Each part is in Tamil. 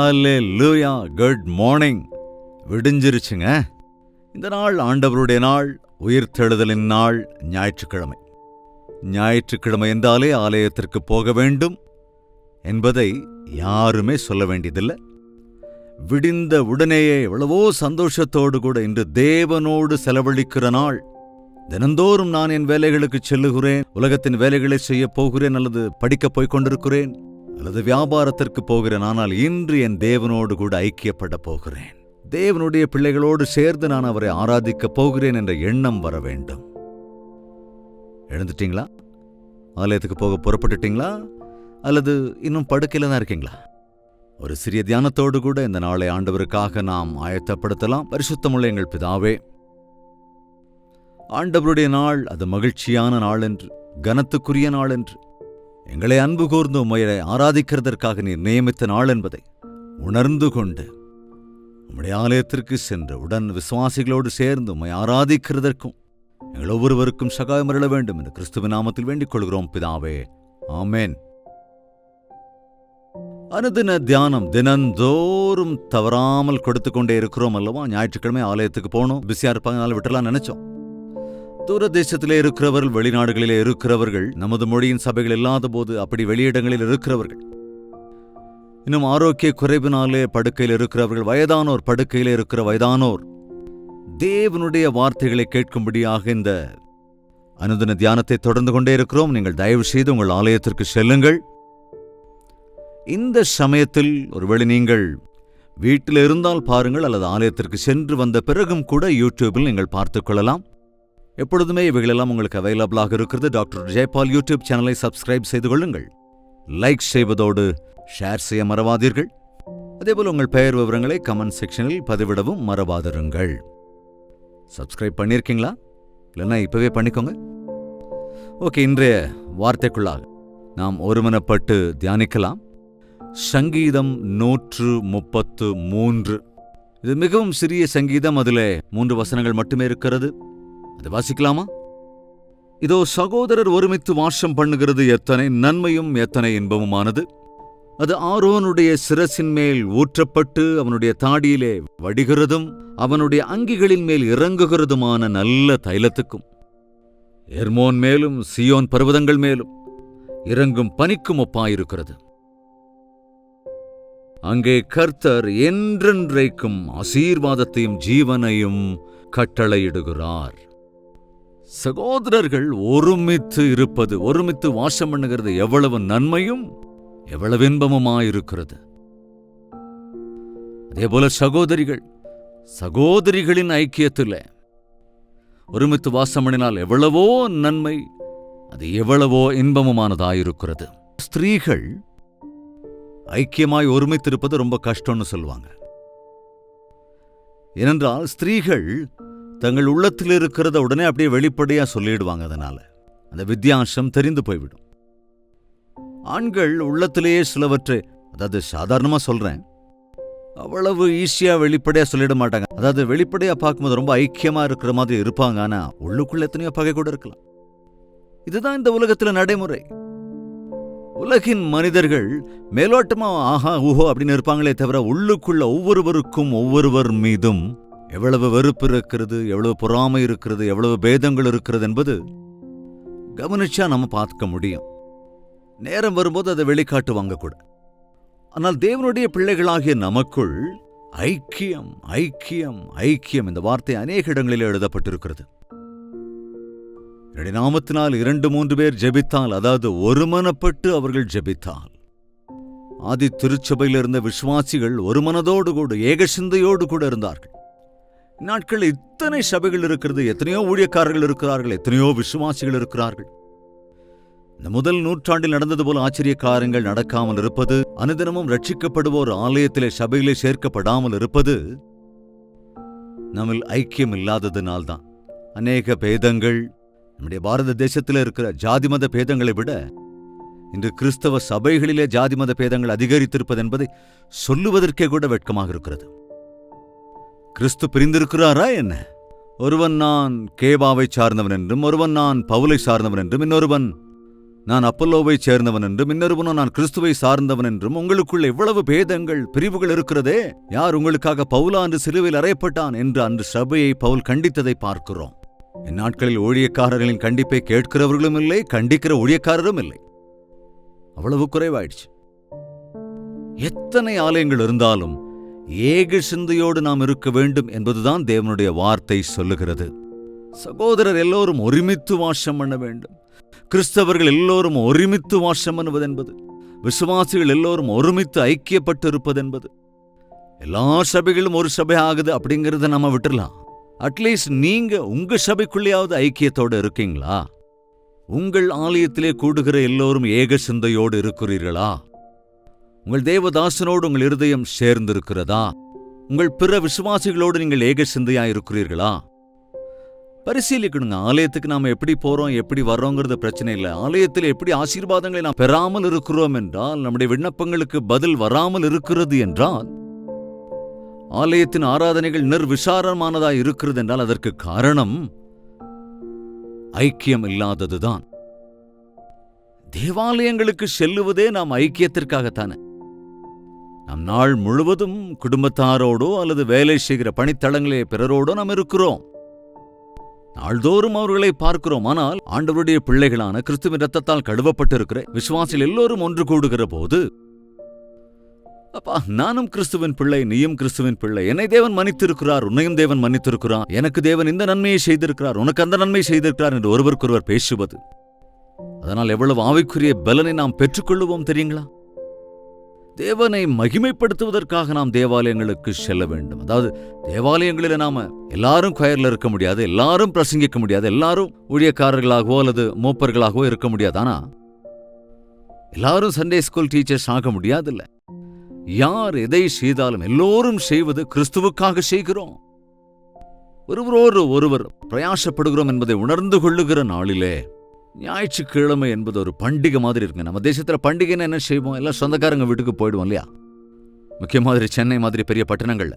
ஹல்லேலூயா. Good morning. விடிஞ்சிருச்சுங்க. இந்த நாள் ஆண்டவருடைய நாள், உயிர்த்தெழுதலின் நாள், ஞாயிற்றுக்கிழமை. ஞாயிற்றுக்கிழமை என்றாலே ஆலயத்திற்கு போக வேண்டும் என்பதை யாருமே சொல்ல வேண்டியதில்லை. விடிந்த உடனேயே எவ்வளவோ சந்தோஷத்தோடு கூட இன்று தேவனோடு செலவழிக்கிற நாள். தினந்தோறும் நான் என் வேலைகளுக்கு செல்லுகிறேன், உலகத்தின் வேலைகளை செய்யப் போகிறேன், அல்லது படிக்கப் போய்க் கொண்டிருக்கிறேன், அல்லது வியாபாரத்திற்கு போகிறேன். ஆனால் இன்று என் தேவனோடு கூட ஐக்கியப்பட போகிறேன். தேவனுடைய பிள்ளைகளோடு சேர்ந்து நான் அவரை ஆராதிக்கப் போகிறேன் என்ற எண்ணம் வர வேண்டும். எழுந்துட்டீங்களா? ஆலயத்துக்கு போக புறப்பட்டுட்டீங்களா? அல்லது இன்னும் படுக்கையில தான் இருக்கீங்களா? ஒரு சிறிய தியானத்தோடு கூட இந்த நாளை ஆண்டவருக்காக நாம் ஆயத்தப்படுத்தலாம். பரிசுத்தமுள்ள எங்கள் பிதாவே, ஆண்டவருடைய நாள் அது மகிழ்ச்சியான நாள் என்று, கனத்துக்குரிய நாள் என்று, எங்களை அன்பு கூர்ந்து உம்மை ஆராதிக்கிறதற்காக நீர் நியமித்த நாள் என்பதை உணர்ந்து கொண்டு உம்முடைய ஆலயத்திற்கு சென்று உடன் விசுவாசிகளோடு சேர்ந்து உம்மை ஆராதிக்கிறதற்கும் எங்கள் ஒவ்வொருவருக்கும் சகாயம் அருள வேண்டும் என்று கிறிஸ்துவின் நாமத்தில் வேண்டிக் கொள்கிறோம் பிதாவே. ஆமேன். அனுதின தியானம் தினந்தோறும் தவறாமல் கொடுத்து கொண்டே இருக்கிறோம் அல்லவா? ஞாயிற்றுக்கிழமை ஆலயத்துக்கு போகணும், பிஸியா இருப்பாங்க, விட்டலாம் நினைச்சோம். தூர தேசத்திலே இருக்கிறவர்கள், வெளிநாடுகளிலே இருக்கிறவர்கள், நமது மொழியின் சபைகள் இல்லாத போது அப்படி வெளியிடங்களில் இருக்கிறவர்கள், இன்னும் ஆரோக்கிய குறைவினாலே படுக்கையில் இருக்கிறவர்கள், வயதானோர், படுக்கையில் இருக்கிற வயதானோர், தேவனுடைய வார்த்தைகளை கேட்கும்படியாக இந்த அனுதின தியானத்தை தொடர்ந்து கொண்டே இருக்கிறோம். நீங்கள் தயவு செய்து உங்கள் ஆலயத்திற்கு செல்லுங்கள். இந்த சமயத்தில் ஒருவேளை நீங்கள் வீட்டில் இருந்தால் பாருங்கள், அல்லது ஆலயத்திற்கு சென்று வந்த பிறகும் கூட யூடியூபில் நீங்கள் பார்த்துக் கொள்ளலாம். எப்பொழுதுமே இவைகளெல்லாம் உங்களுக்கு அவைலபிளாக இருக்கிறது. டாக்டர் ஜெயபால் யூடியூப் சேனலை சப்ஸ்கிரைப் செய்து கொள்ளுங்கள். லைக் செய்வதோடு ஷேர் செய்ய மறவாதீர்கள். அதேபோல் உங்கள் பெயர் விவரங்களை கமெண்ட் செக்ஷனில் பதிவிடவும் மறவாதிருங்கள். சப்ஸ்கிரைப் பண்ணியிருக்கீங்களா? இல்லைன்னா இப்பவே பண்ணிக்கோங்க. ஓகே, இன்றைய வார்த்தைக்குள்ளாக நாம் ஒருமனப்பட்டு தியானிக்கலாம். சங்கீதம் 133. இது மிகவும் சிறிய சங்கீதம். அதிலே 3 வசனங்கள் மட்டுமே இருக்கிறது. அதை வாசிக்கலாமா? இதோ சகோதரர் ஒருமித்து வாசம் பண்ணுகிறது எத்தனை நன்மையும் எத்தனை இன்பமுமானது. அது ஆரோனுடைய சிரசின் மேல் ஊற்றப்பட்டு அவனுடைய தாடியிலே வடிகிறதும் அவனுடைய அங்கிகளின் மேல் இறங்குகிறதுமான நல்ல தைலத்துக்கும் எர்மோன் மேலும் சியோன் பர்வதங்கள் மேலும் இறங்கும் பனிக்கும் ஒப்பாயிருக்கிறது. அங்கே கர்த்தர் என்றென்றைக்கும் ஆசீர்வாதத்தையும் ஜீவனையும் கட்டளையிடுகிறார். சகோதரர்கள் ஒருமித்து இருப்பது, ஒருமித்து வாசம் பண்ணுகிறது எவ்வளவு நன்மையும் எவ்வளவு இன்பமுமாயிருக்கிறது. அதேபோல சகோதரிகளின் ஐக்கியத்தில் ஒருமித்து வாசம் பண்ணினால் எவ்வளவோ நன்மை, அது எவ்வளவோ இன்பமுமானதாயிருக்கிறது. ஸ்திரீகள் ஐக்கியமாய் ஒருமித்திருப்பது ரொம்ப கஷ்டம்னு சொல்லுவாங்க. ஏனென்றால் ஸ்திரீகள் தங்கள் உள்ளத்தில் இருக்கிறத உடனே அப்படியே வெளிப்படையா சொல்லிடுவாங்க. அதனால அந்த வித்தியாசம் தெரிந்து போய்விடும். ஆண்கள் உள்ளத்திலேயே சிலவற்றை, அதாவது சாதாரணமா சொல்றேன், அவ்வளவு ஈஸியா வெளிப்படையா சொல்லிட மாட்டாங்க. அதாவது வெளிப்படையா பார்க்கும்போது ரொம்ப ஐக்கியமா இருக்கிற மாதிரி இருப்பாங்க. ஆனா உள்ளுக்குள்ள எத்தனையோ பகை கூட இருக்கலாம். இதுதான் இந்த உலகத்துல நடைமுறை. உலகின் மனிதர்கள் மேலோட்டமா ஆஹா ஊஹோ அப்படின்னு இருப்பாங்களே தவிர உள்ளுக்குள்ள ஒவ்வொருவர் மீதும் எவ்வளவு வெறுப்பு இருக்கிறது, எவ்வளவு பொறாமை இருக்கிறது, எவ்வளவு பேதங்கள் இருக்கிறது என்பது கவனிச்சா நம்ம பார்க்க முடியும். நேரம் வரும்போது அதை வெளிக்காட்டுவாங்க கூட. ஆனால் தேவனுடைய பிள்ளைகளாகிய நமக்குள் ஐக்கியம் ஐக்கியம் ஐக்கியம் இந்த வார்த்தை அநேக இடங்களில் எழுதப்பட்டிருக்கிறது. என்னுடைய நாமத்தினால் 2-3 பேர் ஜெபித்தால், அதாவது ஒருமனப்பட்டு அவர்கள் ஜெபித்தால். ஆதி திருச்சபையில் இருந்த விசுவாசிகள் ஒரு மனதோடு கூட ஏக சிந்தையோடு கூட இருந்தார்கள். நாட்கள் இத்தனை சபைகள் இருக்கிறது, எத்தனையோ ஊழியக்காரர்கள் இருக்கிறார்கள், எத்தனையோ விசுவாசிகள் இருக்கிறார்கள். இந்த முதல் நூற்றாண்டில் நடந்தது போல ஆச்சரிய காரியங்கள் நடக்காமல் இருப்பது, அனுதினமும் ரட்சிக்கப்படுவோர் ஆலயத்திலே சபையிலே சேர்க்கப்படாமல் இருப்பது நம்மில் ஐக்கியம் இல்லாததினால்தான். அநேக பேதங்கள் நம்முடைய பாரத தேசத்தில் இருக்கிற ஜாதி மத பேதங்களை விட இன்று கிறிஸ்தவ சபைகளிலே ஜாதி மத பேதங்கள் அதிகரித்திருப்பது என்பதை சொல்லுவதற்கே கூட வெட்கமாக இருக்கிறது. கிறிஸ்து பிரிந்திருக்கிறாரா என்ன? ஒருவன் நான் கேபாவை சார்ந்தவன் என்றும், ஒருவன் நான் பவுலை சார்ந்தவன் என்றும், இன்னொருவன் நான் அப்பல்லோவைச் சேர்ந்தவன் என்றும் இன்னொருவனோ நான் கிறிஸ்துவை சார்ந்தவன் என்றும் உங்களுக்குள்ள எவ்வளவு பேதங்கள் பிரிவுகள் இருக்கிறதே. யார் உங்களுக்காக பவுலா என்று சிலுவையில் அறையப்பட்டான் என்று அன்று சபையை பவுல் கண்டித்ததை பார்க்கிறோம். இந்நாட்களில் ஊழியக்காரர்களின் கண்டிப்பை கேட்கிறவர்களும் இல்லை, கண்டிக்கிற ஊழியக்காரரும் இல்லை. அவ்வளவு குறைவாயிடுச்சு. எத்தனை ஆலயங்கள் இருந்தாலும் ஏக சிந்தையோடு நாம் இருக்க வேண்டும் என்பதுதான் தேவனுடைய வார்த்தை சொல்லுகிறது. சகோதரர் எல்லோரும் ஒருமித்து வாசம் பண்ண வேண்டும். கிறிஸ்தவர்கள் எல்லோரும் ஒருமித்து வாசம் பண்ணுவதென்பது, விசுவாசிகள் எல்லோரும் ஒருமித்து ஐக்கியப்பட்டு இருப்பதென்பது, எல்லா சபைகளும் ஒரு சபை ஆகுது அப்படிங்கிறத நம்ம விட்டுடலாம். அட்லீஸ்ட் நீங்க உங்க சபைக்குள்ளேயாவது ஐக்கியத்தோடு இருக்கீங்களா? உங்கள் ஆலயத்திலே கூடுகிற எல்லோரும் ஏக சிந்தையோடு இருக்கிறீர்களா? உங்கள் தேவதாசனோடு உங்கள் இருதயம் சேர்ந்திருக்கிறதா? உங்கள் பிற விசுவாசிகளோடு நீங்கள் ஏக சிந்தையா இருக்கிறீர்களா? பரிசீலிக்கணுங்க. ஆலயத்துக்கு நாம எப்படி போறோம், எப்படி வர்றோங்கிறது பிரச்சனை இல்லை. ஆலயத்தில் எப்படி ஆசீர்வாதங்களை நாம் பெறாமல் இருக்கிறோம் என்றால், நம்முடைய விண்ணப்பங்களுக்கு பதில் வராமல் இருக்கிறது என்றால், ஆலயத்தின் ஆராதனைகள் நிர்விசாரமானதாய் இருக்கிறது என்றால் அதற்கு காரணம் ஐக்கியம் இல்லாததுதான். தேவாலயங்களுக்கு செல்லுவதே நாம் ஐக்கியத்திற்காகத்தானே. நம் நாள் முழுவதும் குடும்பத்தாரோடோ அல்லது வேலை செய்கிற பணித்தளங்களே பிறரோடோ நாம் இருக்கிறோம். நாள்தோறும் அவர்களை பார்க்கிறோம். ஆனால் ஆண்டவருடைய பிள்ளைகளான கிறிஸ்துவின் இரத்தத்தால் கழுவப்பட்டிருக்கிற விசுவாசிகள் எல்லோரும் ஒன்று கூடுகிற போது, அப்பா நானும் கிறிஸ்துவின் பிள்ளை, நீயும் கிறிஸ்துவின் பிள்ளை, என்னை தேவன் மன்னித்திருக்கிறார், உன்னையும் தேவன் மன்னித்திருக்கிறார், எனக்கு தேவன் இந்த நன்மையை செய்திருக்கிறார், உனக்கு அந்த நன்மை செய்திருக்கிறார் என்று ஒருவருக்கொருவர் பேசுவது, அதனால் எவ்வளவு ஆவிக்குரிய பலனை நாம் பெற்றுக்கொள்ளுவோம் தெரியுங்களா? தேவனை மகிமைப்படுத்துவதற்காக நாம் தேவாலயங்களுக்கு செல்ல வேண்டும். அதாவது தேவாலயங்களில் நாம எல்லாரும் கொயர்ல இருக்க முடியாது, எல்லாரும் பிரசங்கிக்க முடியாது, எல்லாரும் ஊழியக்காரர்களாகவோ அல்லது மூப்பர்களாகவோ இருக்க முடியாது. ஆனா எல்லாரும் சண்டே ஸ்கூல் டீச்சர்ஸ் ஆக முடியாதுல்ல. யார் எதை செய்தாலும் எல்லோரும் செய்வது கிறிஸ்துவுக்காக செய்கிறோம். ஒருவரோடு ஒருவர் பிரயாசப்படுகிறோம் என்பதை உணர்ந்து கொள்ளுகிற நாளிலே ஞாயிற்றுக்கிழமை என்பது ஒரு பண்டிகை மாதிரி இருக்குங்க. நம்ம தேசத்துல பண்டிகைன்னு என்ன செய்வோம்? எல்லாம் சொந்தக்காரங்க வீட்டுக்கு போயிடுவோம் இல்லையா? முக்கிய மாதிரி சென்னை மாதிரி பெரிய பட்டணங்கள்ல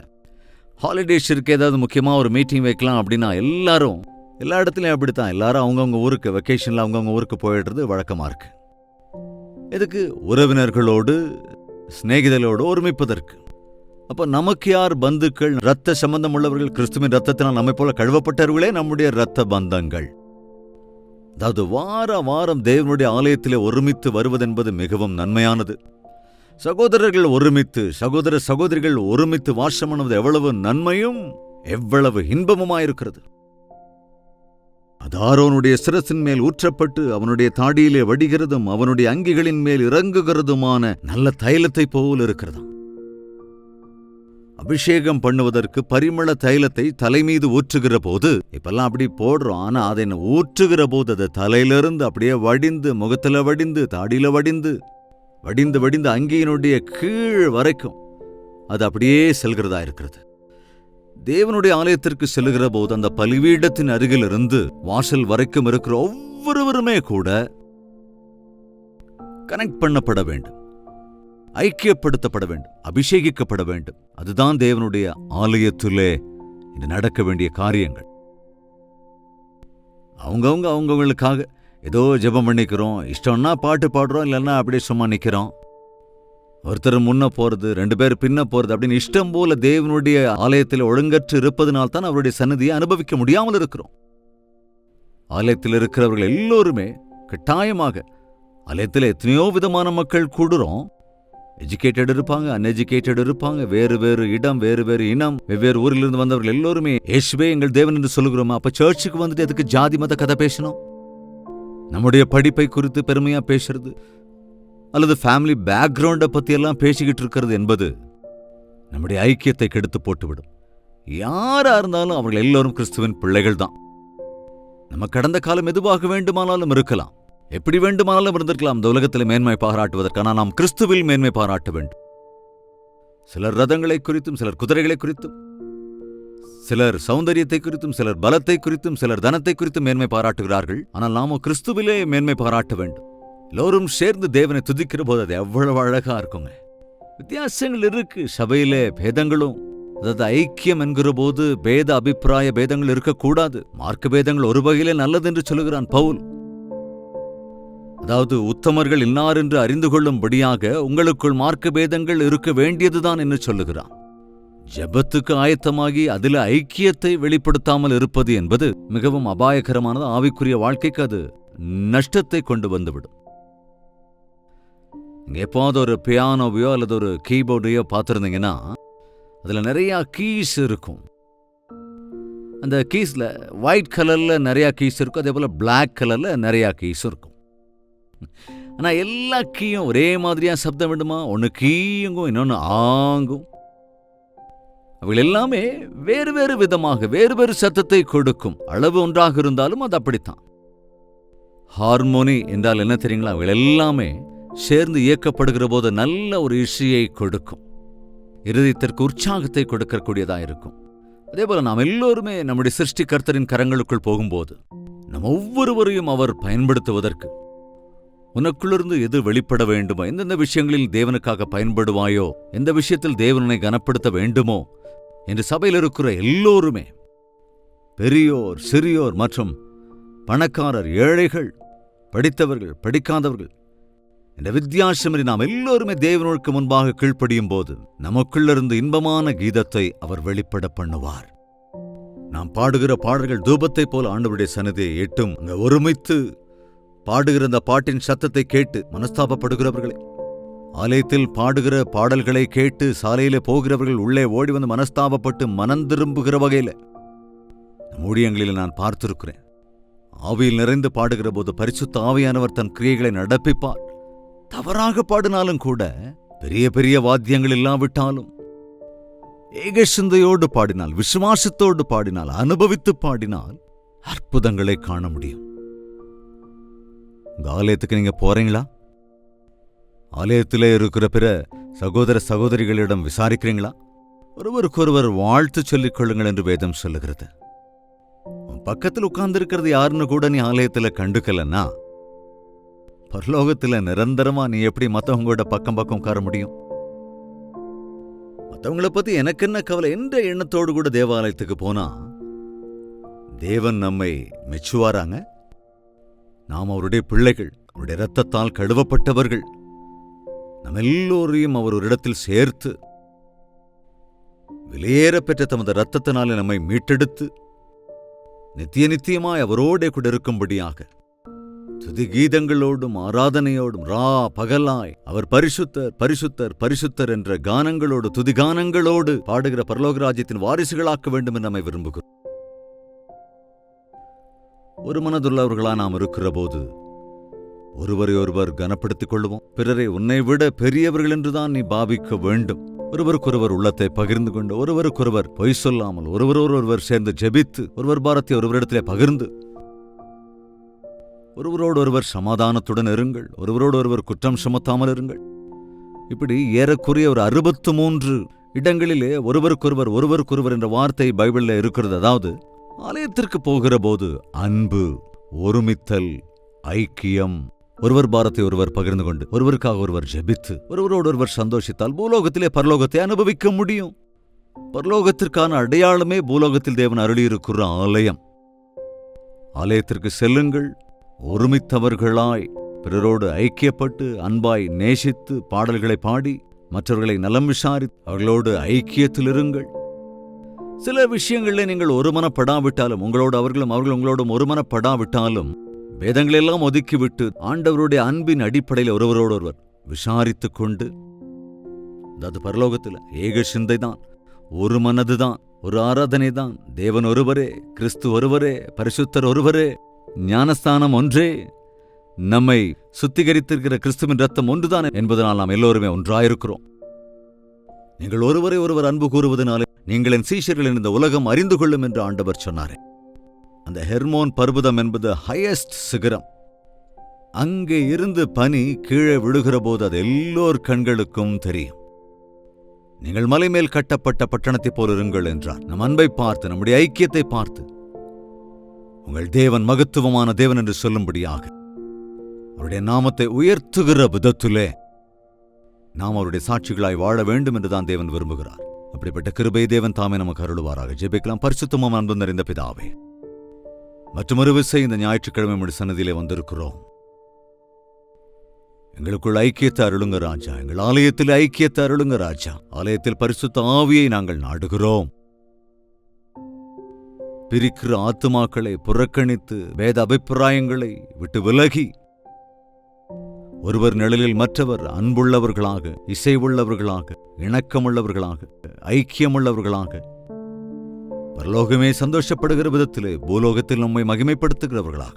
ஹாலிடேஸ் இருக்கு, ஏதாவது முக்கியமா ஒரு மீட்டிங் வைக்கலாம் அப்படின்னா எல்லாரும் எல்லா இடத்துலயும் அப்படித்தான். எல்லாரும் அவங்கவுங்க ஊருக்கு வெக்கேஷன்ல அவங்கவுங்க ஊருக்கு போயிடுறது வழக்கமா இருக்கு. எதுக்கு? உறவினர்களோடு சிநேகிதர்களோடு ஒருமிப்பதற்கு. அப்ப நமக்கு யார் பந்துக்கள்? ரத்த சம்பந்தம் உள்ளவர்கள். கிறிஸ்துவின் ரத்தத்தினால் நம்மை போல கழுவப்பட்டவர்களே நம்முடைய ரத்த பந்தங்கள். அதாவது வார வாரம் தேவனுடைய ஆலயத்திலே ஒருமித்து வருவதென்பது மிகவும் நன்மையானது. சகோதரர்கள் ஒருமித்து, சகோதர சகோதரிகள் ஒருமித்து வாசம் பண்ணுவது எவ்வளவு நன்மையும் எவ்வளவு இன்பமுமாயிருக்கிறது. அது ஆரோனுடைய சிரசின் மேல் ஊற்றப்பட்டு அவனுடைய தாடியிலே வடிகிறதும் அவனுடைய அங்கிகளின் மேல் இறங்குகிறதுமான நல்ல தைலத்தை போல் இருக்கிறதா. அபிஷேகம் பண்ணுவதற்கு பரிமள தைலத்தை தலைமீது ஊற்றுகிற போது, இப்பெல்லாம் அப்படி போடுறோம், ஆனா அதை ஊற்றுகிற போது அது தலையிலிருந்து அப்படியே வடிந்து, முகத்துல வடிந்து, தாடியில வடிந்து வடிந்து வடிந்து அங்கியினுடைய கீழ் வரைக்கும் அது அப்படியே செல்கிறதா இருக்கிறது. தேவனுடைய ஆலயத்திற்கு செல்லுகிற போது அந்த பலிபீடத்தின் அருகில் இருந்து வாசல் வரைக்கும் இருக்கிற ஒவ்வொருவருமே கூட கனெக்ட் பண்ணப்பட வேண்டும், ஐக்கியப்படுத்தப்பட வேண்டும், அபிஷேகிக்கப்பட வேண்டும். அதுதான் தேவனுடைய ஆலயத்திலே இது நடக்க வேண்டிய காரியங்கள். அவங்கவுங்களுக்காக ஏதோ ஜெபம் பண்ணிக்கிறோம், இஷ்டம்னா பாட்டு பாடுறோம், இல்லைன்னா அப்படியே சும்மா நிற்கிறோம். ஒருத்தர் முன்ன போறது, 2 பேர் பின்ன போறது அப்படின்னு இஷ்டம் போல தேவனுடைய ஆலயத்தில் ஒழுங்கற்று இருப்பதனால்தான் அவருடைய சந்நிதியை அனுபவிக்க முடியாமல் இருக்கிறோம். ஆலயத்தில் இருக்கிறவர்கள் எல்லோருமே கட்டாயமாக, ஆலயத்தில் எத்தனையோ விதமான மக்கள் கூடுறோம். எஜுகேட்டட் இருப்பாங்க, அன்எஜுகேட்டட் இருப்பாங்க, வேறு வேறு இடம், வேறு வேறு இனம், வெவ்வேறு ஊரிலிருந்து வந்தவர்கள் எல்லோருமே இயேசுவே எங்கள் தேவன் என்று சொல்லுகிறோமா? அப்ப சர்ச்சுக்கு வந்துட்டு எதுக்கு ஜாதி மத கதை பேசணும்? நம்முடைய படிப்பை குறித்து பெருமையா பேசுறது அல்லது ஃபேமிலி பேக்ரவுண்டை பத்தி எல்லாம் பேசிக்கிட்டு இருக்கிறது என்பது நம்முடைய ஐக்கியத்தை கெடுத்து போட்டுவிடும். யாரா இருந்தாலும் அவர்கள் எல்லோரும் கிறிஸ்துவின் பிள்ளைகள் தான். நம்ம கடந்த காலம் எதுவாக வேண்டுமானாலும் இருக்கலாம், எப்படி வேண்டுமானாலும் இருந்திருக்கலாம். இந்த உலகத்தில் மேன்மை பாராட்டுவதற்கான நாம் கிறிஸ்துவில் மேன்மை பாராட்ட வேண்டும். சிலர் ரதங்களை குறித்தும், சிலர் குதிரைகளை குறித்தும், சிலர் சௌந்தரியத்தை குறித்தும், சிலர் பலத்தை குறித்தும், சிலர் தனத்தை குறித்தும் மேன்மை பாராட்டுகிறார்கள். ஆனால் நாம கிறிஸ்துவிலே மேன்மை பாராட்ட வேண்டும். எல்லோரும் சேர்ந்து தேவனை துதிக்கிற போது அது எவ்வளவு அழகா இருக்குங்க. வித்தியாசங்கள் இருக்கு சபையிலே, பேதங்களும், அதாவது ஐக்கியம் என்கிற போது பேத அபிப்பிராய பேதங்கள் இருக்கக்கூடாது. மார்க்க பேதங்கள் ஒரு வகையிலே நல்லது என்று சொல்லுகிறான் பவுல். அதாவது உத்தமர்கள் இன்னார் என்று அறிந்து கொள்ளும்படியாக உங்களுக்குள் மார்க்க பேதங்கள் இருக்க வேண்டியதுதான் என்று சொல்லுகிறான். ஜெபத்துக்கு ஆயத்தமாகி அதில் ஐக்கியத்தை வெளிப்படுத்தாமல் இருப்பது என்பது மிகவும் அபாயகரமானது. ஆவிக்குரிய வாழ்க்கைக்கு அது நஷ்டத்தை கொண்டு வந்துவிடும். இங்கே எப்போது ஒரு பியானோவையோ அல்லது ஒரு கீபோர்டையோ பார்த்துருந்தீங்கன்னா அதில் நிறையா கீஸ் இருக்கும். அந்த கீஸில் ஒயிட் கலரில் நிறையா கீஸ் இருக்கும், அதே போல் பிளாக் கலரில் நிறையா கீஸ் இருக்கும். ஆனால் எல்லா கீயும் ஒரே மாதிரியாக சப்தம் விடுமா? ஒன்று கீயுங்கும், இன்னொன்று ஆங்கும். அவைகள் எல்லாமே வேறு வேறு விதமாக வேறு வேறு சத்தத்தை கொடுக்கும். அளவு ஒன்றாக இருந்தாலும் அது அப்படித்தான். ஹார்மோனி என்றால் என்ன தெரியுங்களா? அவைகள் எல்லாமே சேர்ந்து இயக்கப்படுகிற போது நல்ல ஒரு இசையை கொடுக்கும், இருதயத்திற்கு உற்சாகத்தை கொடுக்கக்கூடியதாக இருக்கும். அதே போல நாம் எல்லோருமே நம்முடைய சிருஷ்டிகர்த்தரின் கரங்களுக்குள் போகும்போது நம் ஒவ்வொருவரையும் அவர் பயன்படுத்துவதற்கு உனக்குள்ளிருந்து எது வெளிப்பட வேண்டுமோ, எந்தெந்த விஷயங்களில் தேவனுக்காக பயன்படுவாயோ, எந்த விஷயத்தில் தேவனை கனப்படுத்த வேண்டுமோ என்று சபையில் இருக்கிற எல்லோருமே, பெரியோர் சிறியோர் மற்றும் பணக்காரர் ஏழைகள், படித்தவர்கள் படிக்காதவர்கள் என்ற வித்தியாசமின்றி நாம் எல்லோருமே தேவனுக்கு முன்பாக கீழ்ப்படியும் போது நமக்குள்ளிருந்து இன்பமான கீதத்தை அவர் வெளிப்பட பண்ணுவார். நாம் பாடுகிற பாடல்கள் தூபத்தை போல ஆண்டவருடைய சன்னதியை எட்டும். அங்க ஒருமித்து பாடுகிற அந்த பாட்டின் சத்தத்தை கேட்டு மனஸ்தாபப்படுகிறவர்களை, ஆலயத்தில் பாடுகிற பாடல்களை கேட்டு சாலையிலே போகிறவர்கள் உள்ளே ஓடி வந்து மனஸ்தாபப்பட்டு மனந்திரும்புகிற வகையில் ஊழியங்களில் நான் பார்த்திருக்கிறேன். ஆவியில் நிறைந்து பாடுகிற போது பரிசுத்த ஆவியானவர் தன் கிரியைகளை நடப்பிப்பார். தவறாக பாடினாலும் கூட, பெரிய பெரிய வாத்தியங்கள் இல்லாவிட்டாலும், ஏக சிந்தையோடு பாடினால், விசுவாசத்தோடு பாடினால், அனுபவித்து பாடினால் அற்புதங்களை காண முடியும். இந்த ஆலயத்துக்கு நீங்க போறீங்களா? ஆலயத்திலே இருக்கிற பிற சகோதர சகோதரிகளிடம் விசாரிக்கிறீங்களா? ஒருவருக்கொருவர் வாழ்த்து சொல்லிக் கொள்ளுங்கள் என்று வேதம் சொல்லுகிறது. பக்கத்தில் உட்கார்ந்து இருக்கிறது யாருன்னு கூட நீ ஆலயத்துல கண்டுக்கலன்னா, பரலோகத்துல நிரந்தரமா நீ எப்படி மற்றவங்களோட பக்கம் உட்கார முடியும்? மற்றவங்களை பத்தி எனக்கு என்ன கவலை என்ற எண்ணத்தோடு கூட தேவாலயத்துக்கு போனா தேவன் நம்மை மெச்சுவாராங்க? நாம் அவருடைய பிள்ளைகள், அவருடைய இரத்தத்தால் கழுவப்பட்டவர்கள். நம்ம எல்லோரையும் அவர் ஒரு இடத்தில் சேர்த்து வெளியேற பெற்ற தமது இரத்தத்தினாலே நம்மை மீட்டெடுத்து நித்தியமாய் அவரோடே கூட இருக்கும்படியாக துதி கீதங்களோடும் ஆராதனையோடும் பகலாய் அவர் பரிசுத்தர் பரிசுத்தர் பரிசுத்தர் என்ற கானங்களோடு துதி கானங்களோடு பாடுகிற பரலோக ராஜ்யத்தின் வாரிசுகளாக்க வேண்டும் என்று நம்மை விரும்புகிறோம். ஒரு மனதுள்ளவர்களா நாம் இருக்கிற போது ஒருவரை ஒருவர் கனப்படுத்திக் கொள்வோம். பிறரை உன்னை விட பெரியவர்கள் என்றுதான் நீ பாவிக்க வேண்டும். ஒருவருக்கொருவர் உள்ளத்தை பகிர்ந்து கொண்டு, ஒருவருக்கொருவர் பொய் சொல்லாமல், ஒருவர் சேர்ந்து ஜெபித்து, ஒருவர் பாரத்தை ஒருவரிடத்திலே பகிர்ந்து, ஒருவரோடு ஒருவர் சமாதானத்துடன் இருங்கள், ஒருவரோடு ஒருவர் குற்றம் சுமத்தாமல் இருங்கள். இப்படி ஏறக்குறைய ஒரு 63 இடங்களிலே ஒருவருக்கொருவர் என்ற வார்த்தை பைபிளில் இருக்கிறது. அதாவது ஆலயத்திற்கு போகிற போது அன்பு, ஒருமித்தல், ஐக்கியம், ஒருவர் பாரத்தை ஒருவர் பகிர்ந்து கொண்டு, ஒருவருக்காக ஒருவர் ஜெபித்து, ஒருவரோடு ஒருவர் சந்தோஷித்தால் பூலோகத்திலே பரலோகத்தை அனுபவிக்க முடியும். பரலோகத்திற்கான அடையாளமே பூலோகத்தில் தேவன் அருளியிருக்கிற ஆலயம். ஆலயத்திற்கு செல்லுங்கள், ஒருமித்தவர்களாய் பிறரோடு ஐக்கியப்பட்டு அன்பாய் நேசித்து பாடல்களை பாடி மற்றவர்களை நலம் விசாரித்து அவர்களோடு ஐக்கியத்தில் இருங்கள். சில விஷயங்களில் நீங்கள் ஒருமனப்படாவிட்டாலும், அவர்கள் உங்களோடும் ஒருமனப்படாவிட்டாலும், வேதங்களெல்லாம் ஒதுக்கிவிட்டு ஆண்டவருடைய அன்பின் அடிப்படையில் ஒருவரோடு ஒருவர் விசாரித்துக் கொண்டு, அதாவது பரலோகத்தில் ஏக சிந்தைதான், ஒரு மனதுதான், ஒரு ஆராதனை தான், தேவன் ஒருவரே, கிறிஸ்து ஒருவரே, பரிசுத்தர் ஒருவரே, ஞானஸ்தானம் ஒன்றே, நம்மை சுத்திகரித்திருக்கிற கிறிஸ்துவின் ரத்தம் ஒன்றுதான் என்பதனால் நாம் எல்லோருமே ஒன்றாயிருக்கிறோம். நீங்கள் ஒருவரை ஒருவர் அன்பு கூறுவதனாலே நீங்கள் என் சீஷர்கள் இந்த உலகம் அறிந்து கொள்ளும் என்று ஆண்டவர் சொன்னாரே. அந்த ஹெர்மோன் பர்வதம் என்பது ஹையஸ்ட் சிகரம். அங்கே இருந்து பனி கீழே விழுகிற போது அது எல்லோர் கண்களுக்கும் தெரியும். நீங்கள் மலை மேல் கட்டப்பட்ட பட்டணத்தைப் போல் இருங்கள் என்றார். நம் அன்பை பார்த்து, நம்முடைய ஐக்கியத்தை பார்த்து, உங்கள் தேவன் மகத்துவமான தேவன் என்று சொல்லும்படியாக அவருடைய நாமத்தை உயர்த்துகிற விதத்திலே நாம் அவருடைய சாட்சிகளாய் வாழ வேண்டும் என்றுதான் தேவன் விரும்புகிறார். அப்படிப்பட்ட கிருபை தேவன் தாமே நமக்கு அருளுவாராக. ஜெபிக்கலாம். பரிசுத்தமும் அன்பு நிறைந்த பிதாவே, மற்றொரு விசை இந்த ஞாயிற்றுக்கிழமை நம்முடைய சன்னதியிலே வந்திருக்கிறோம். எங்களுக்குள் ஐக்கியத்தை அருளுங்க ராஜா. எங்கள் ஆலயத்தில் ஐக்கியத்தை அருளுங்க ராஜா. ஆலயத்தில் பரிசுத்த ஆவியை நாங்கள் நாடுகிறோம். பிரிக்கிற ஆத்துமாக்களை புறக்கணித்து வேத அபிப்பிராயங்களை விட்டு விலகி ஒருவர் நிழலில் மற்றவர் அன்புள்ளவர்களாக, இசைவுள்ளவர்களாக, இணக்கமுள்ளவர்களாக, ஐக்கியமுள்ளவர்களாக, பரலோகமே சந்தோஷப்படுகிற விதத்திலே பூலோகத்தில் நம்மை மகிமைப்படுத்துகிறவர்களாக,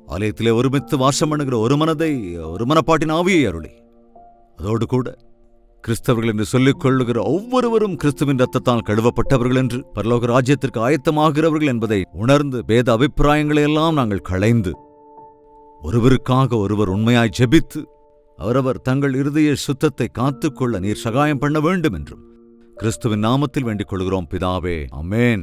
ஆலயத்திலே ஒருமித்து வாசம் பண்ணுகிற ஒரு மனதை, ஒரு மனப்பாட்டின் ஆவியை அருளி, அதோடு கூட கிறிஸ்தவர்கள் என்று சொல்லிக் கொள்ளுகிற ஒவ்வொருவரும் கிறிஸ்துவின் ரத்தத்தால் கழுவப்பட்டவர்கள் என்று, பரலோக ராஜ்யத்திற்கு ஆயத்தமாகிறவர்கள் என்பதை உணர்ந்து வேத அபிப்பிராயங்களை எல்லாம் நாங்கள் களைந்து ஒருவருக்காக ஒருவர் உண்மையாய் ஜெபித்து அவரவர் தங்கள் இருதய சுத்தத்தை காத்துக்கொள்ள நீர் சகாயம் பண்ண வேண்டும் என்றும் கிறிஸ்துவின் நாமத்தில் வேண்டிக் கொள்கிறோம் பிதாவே, ஆமென்.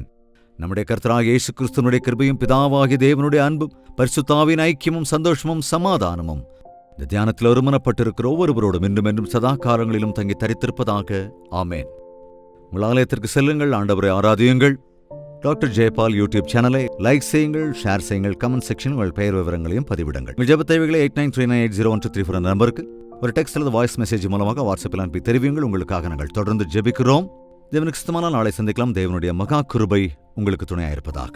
நம்முடைய கர்த்தராகிய இயேசு கிறிஸ்துவினுடைய கிருபையும் பிதாவாகிய தேவனுடைய அன்பும் பரிசுத்த ஆவியின் ஐக்கியமும் சந்தோஷமும் சமாதானமும் இந்த தியானத்தில் ஒருமனப்பட்டிருக்கிற ஒவ்வொருவரோடும் இன்றும் என்றும் சதா காலங்களிலும் தங்கி தரித்திருப்பதாக, ஆமென். உங்கள் ஆலயத்திற்கு செல்லுங்கள், ஆண்டவரை ஆராதியுங்கள். டாக்டர் ஜெயபால் யூடியூப் சேனலை லைக் செய்யுங்கள், ஷேர் செய்யுங்கள், கமெண்ட் செக்ஷன் உங்கள் பெயர் விவரங்களையும் பதிவிடுங்கள். உங்கள் ஜெப தேவைகளை 8939801234 நம்பருக்கு ஒரு டெக்ஸ்ட் அல்லது வாய்ஸ் மெசேஜ் மூலமாக வாட்ஸ்அப்பில் அனுப்பி தெரிவியுங்கள். உங்களுக்காக நாங்கள் தொடர்ந்து ஜெபிக்கிறோம். தேவனுக்கு சுத்தமான நாளை சந்திக்கலாம். தேவனுடைய மகா கிருபை உங்களுக்கு துணையாயிருப்பதாக.